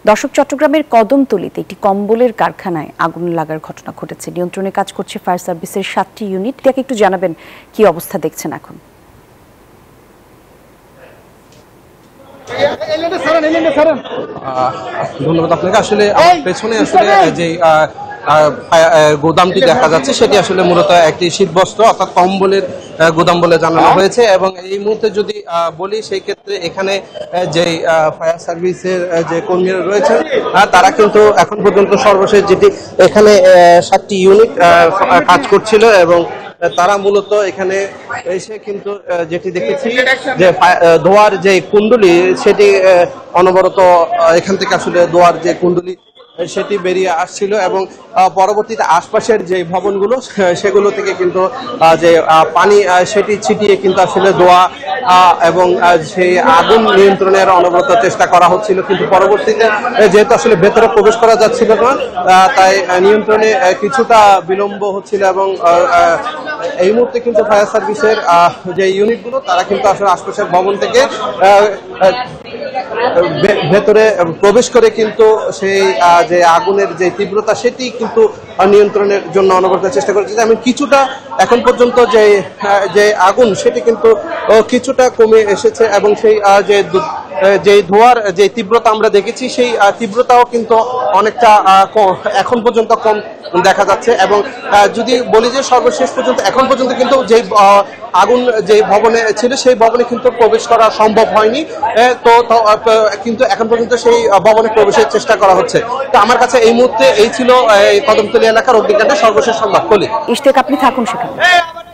দর্শক, চট্টগ্রামের কদমতলীতে একটি কম্বলের কারখানায় আগুন লাগার ঘটনা ঘটেছে। নিয়ন্ত্রণে কাজ করছে ফায়ার সার্ভিসের 7টি ইউনিট। এটাকে একটু জানাবেন কি অবস্থা দেখছেন এখন? ধন্যবাদ আপনাকে। আসলে আমার পেছনে আসলে যে গোদামটি দেখা যাচ্ছে সেটি আসলে মূলত একটি শীতবস্ত্র অর্থাৎ কম্বলের গোদাম বলে জানানো হয়েছে। এবং এই মুহূর্তে যদি বলি সেই ক্ষেত্রে এখানে যে ফায়ার সার্ভিসের যে কর্মীরা রয়েছেন তারা কিন্তু এখন পর্যন্ত সর্বশেষ যেটি এখানে 7টি ইউনিট কাজ করছিল এবং তারা মূলত এখানে এসে কিন্তু যেটি দেখেছি যে ধোয়ার যে কুণ্ডলী সেটি অনবরত এখান থেকে আসলে ধোয়ার যে কুণ্ডলী সেটি বেরিয়ে আসছিল এবং পরবর্তীতে আশপাশের যে ভবনগুলো সেগুলো থেকে কিন্তু যে পানি সেটি ছিটিয়ে কিন্তু আসলে ধোয়া এবং সেই আগুন নিয়ন্ত্রণের অনবরত চেষ্টা করা হচ্ছিল। কিন্তু পরবর্তীতে যেহেতু আসলে ভেতরে প্রবেশ করা যাচ্ছিল না, তাই নিয়ন্ত্রণে কিছুটা বিলম্ব হচ্ছিল এবং এই মুহূর্তে কিন্তু ফায়ার সার্ভিসের যে ইউনিটগুলো তারা কিন্তু আসলে আশপাশের ভবন থেকে ভেতরে প্রবেশ করে কিন্তু সেই যে আগুনের যে তীব্রতা সেটি কিন্তু নিয়ন্ত্রণের জন্য অনবরত চেষ্টা করেছে। আমি কিছুটা এখন পর্যন্ত যে আগুন সেটি কিন্তু কিছুটা কমে এসেছে এবং সেই যে ধোঁয়ার যে তীব্রতা আমরা দেখেছি সেই তীব্রতাও কিন্তু অনেকটা এখন পর্যন্ত কম দেখা যাচ্ছে। এবং যদি বলি যে সর্বশেষ পর্যন্ত এখন পর্যন্ত কিন্তু যে আগুন যে ভবনে ছিল সেই ভবনে কিন্তু প্রবেশ করা সম্ভব হয়নি, তো কিন্তু এখন পর্যন্ত সেই ভবনে প্রবেশের চেষ্টা করা হচ্ছে। তো আমার কাছে এই মুহূর্তে এই ছিল এই কদমতলী এলাকার অগ্নিকাণ্ডের সর্বশেষ সংবাদ। ইশতিয়াক, আপনি থাকুন সেখানে।